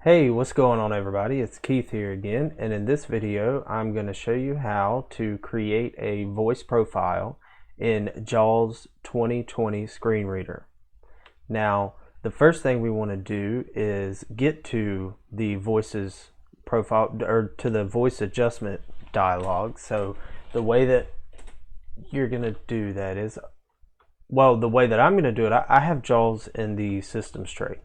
Hey, what's going on everybody? It's Keith here again, and in this video I'm going to show you how to create a voice profile in JAWS 2020 screen reader. Now, the first thing we want to do is get to the voices profile, or to the voice adjustment dialog. So the way that you're going to do that is, well, the way that I'm going to do it, I have JAWS in the systems tray.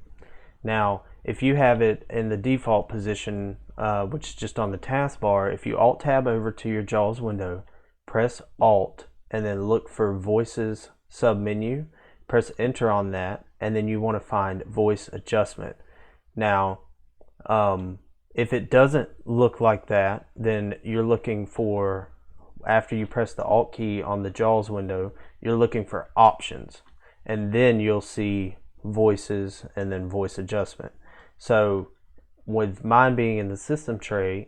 Now, if you have it in the default position, which is just on the taskbar, if you Alt-Tab over to your JAWS window, press Alt, and then look for Voices submenu, press Enter on that, and then you want to find Voice Adjustment. Now, if it doesn't look like that, then you're looking for, after you press the Alt key on the JAWS window, you're looking for Options, and then you'll see Voices and then Voice Adjustment. So with mine being in the systems tray,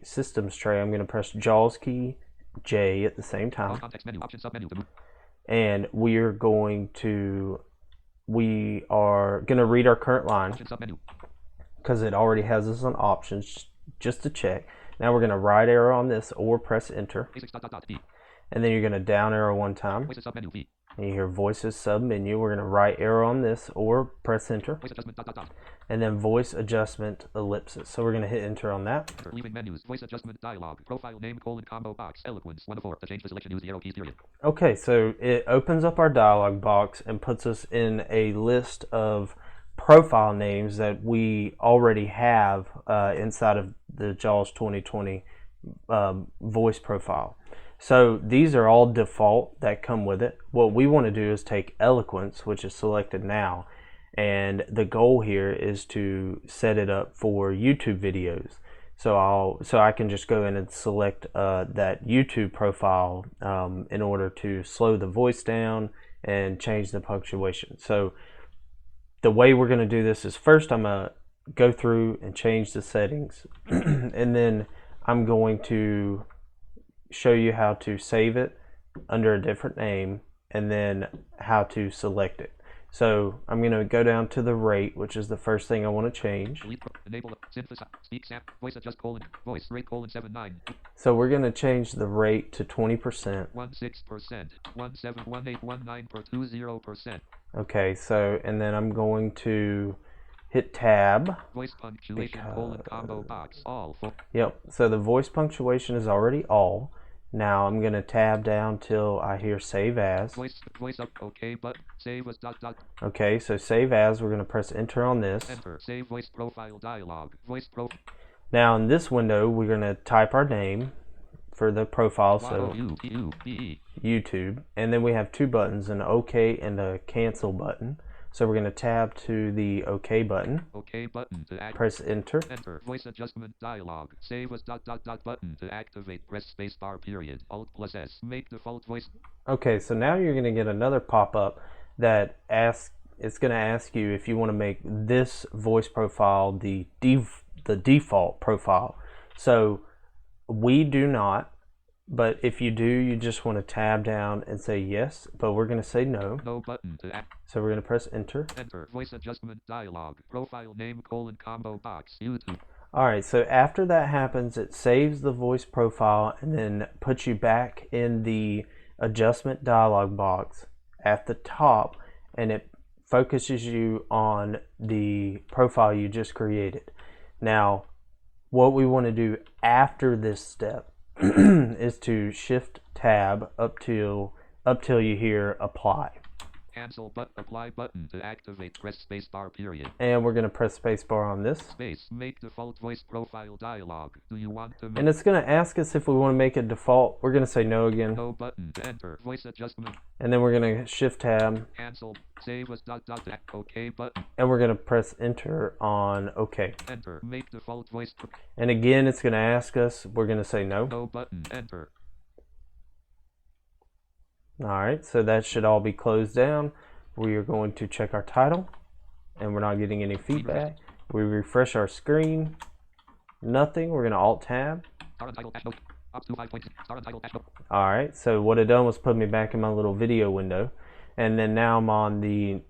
I'm going to press JAWS key J at the same time, and we are going to read our current line because it already has us on options, just to check. Now we're going to right arrow on this or press Enter, and then you're going to down arrow one time. And you hear Voices submenu. We're going to right arrow on this or press Enter, and then Voice Adjustment ellipsis. So we're going to hit Enter on that. Leaving menus, Voice Adjustment dialog, profile name, combo box, eloquence, 1 of 4. To change the selection, use the arrow keys, period. Okay, so it opens up our dialog box and puts us in a list of profile names that we already have inside of the JAWS 2020 voice profile. So these are all default that come with it. What we want to do is take eloquence, which is selected now, and the goal here is to set it up for YouTube videos. So I can just go in and select that YouTube profile in order to slow the voice down and change the punctuation. So the way we're going to do this is, first I'm going to go through and change the settings and then I'm going to show you how to save it under a different name and then how to select it. So I'm going to go down to the rate, which is the first thing I want to change. Enable synthesize, speak, voice adjust, voice rate, 79. So we're going to change the rate to 20%. 16%, 171819 per 20%. Okay, so, and then I'm going to hit Tab. Voice punctuation, combo box, all. Yep, so the voice punctuation is already all. Now I'm going to tab down till I hear Save As. Voice up, OK, but save as ... Okay, so Save As, we're going to press Enter on this. Enter, save voice profile dialog, voice profile. Now in this window, we're going to type our name for the profile, so YouTube, and then we have two buttons, an OK and a Cancel button. So we're going to tab to the OK button. OK button to press Enter. Enter. Voice adjustment dialog. Save as ... button to activate. Press spacebar, period. Alt plus S. Make default voice. Okay, so now you're going to get another pop-up that it's going to ask you if you want to make this voice profile the default profile. So we do not. But if you do, you just want to tab down and say yes, but we're going to say no. No button to act. So we're going to press Enter. Enter. Voice adjustment dialog. Profile name, combo box, YouTube. Alright, so after that happens, it saves the voice profile and then puts you back in the adjustment dialog box at the top, and it focuses you on the profile you just created. Now, what we want to do after this step is to Shift Tab up till you hear Apply. Cancel apply button to activate. Press spacebar, period. And we're going to press spacebar on this. Space. Make default voice profile dialog. Do you want to make... And it's going to ask us if we want to make it default. We're going to say no again. No button to enter. Voice adjustment. And then we're going to Shift Tab. Cancel. Save as ... OK button. And we're going to press Enter on OK. Enter. Make default voice. And again, it's going to ask us. We're going to say no. No button. Enter. Alright, so that should all be closed down. We are going to check our title, and we're not getting any feedback. We refresh our screen. Nothing. We're going to Alt-Tab. Alright, so what it done was put me back in my little video window. And then now I'm on the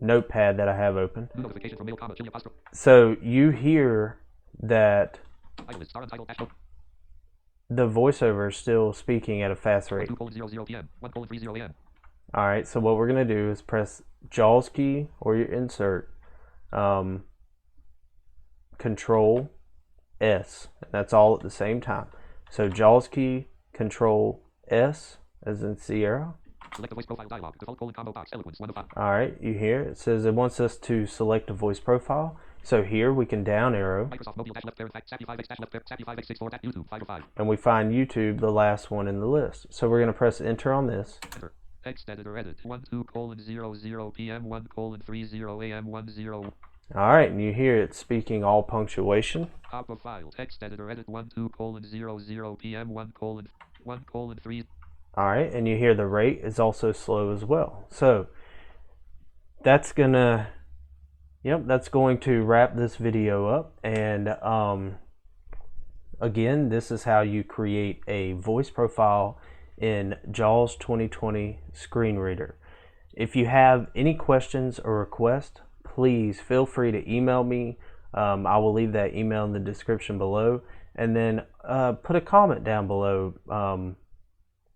notepad that I have open. New notification from mail, comma, chili apostrophe. So you hear that Title is star untitled dash the voiceover is still speaking at a fast rate. 2:00 p.m. 1:30 a.m. Alright, so what we're going to do is press JAWS key or your insert, Control S, and that's all at the same time. So JAWS key, Control S, as in Sierra. Select the voice profile dialog. Default colon combo box. Eloquence 1 of 5. Alright, you hear it says it wants us to select a voice profile. So here we can down arrow. Microsoft mobile dash left parent fact SAPI5x dash left parent SAPI5x64 at YouTube 5 of 5. And we find YouTube, the last one in the list. So we're going to press enter on this. Enter. Text editor edit 12:00 p.m. 1:30 a.m. 10. Alright, and you hear it speaking all punctuation. Top of file. Text editor edit 12:00 p.m. 1:3. Alright, and you hear the rate is also slow as well. So that's going to wrap this video up. And again, this is how you create a voice profile in JAWS 2020 screen reader. If you have any questions or requests, please feel free to email me. I will leave that email in the description below, and then put a comment down below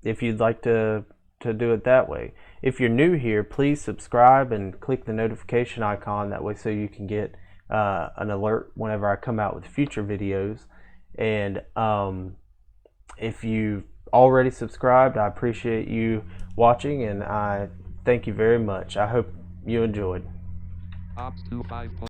if you'd like to do it that way. If you're new here, please subscribe and click the notification icon, that way so you can get an alert whenever I come out with future videos. And if you've already subscribed, I appreciate you watching, and I thank you very much. I hope you enjoyed. Ops 2 5.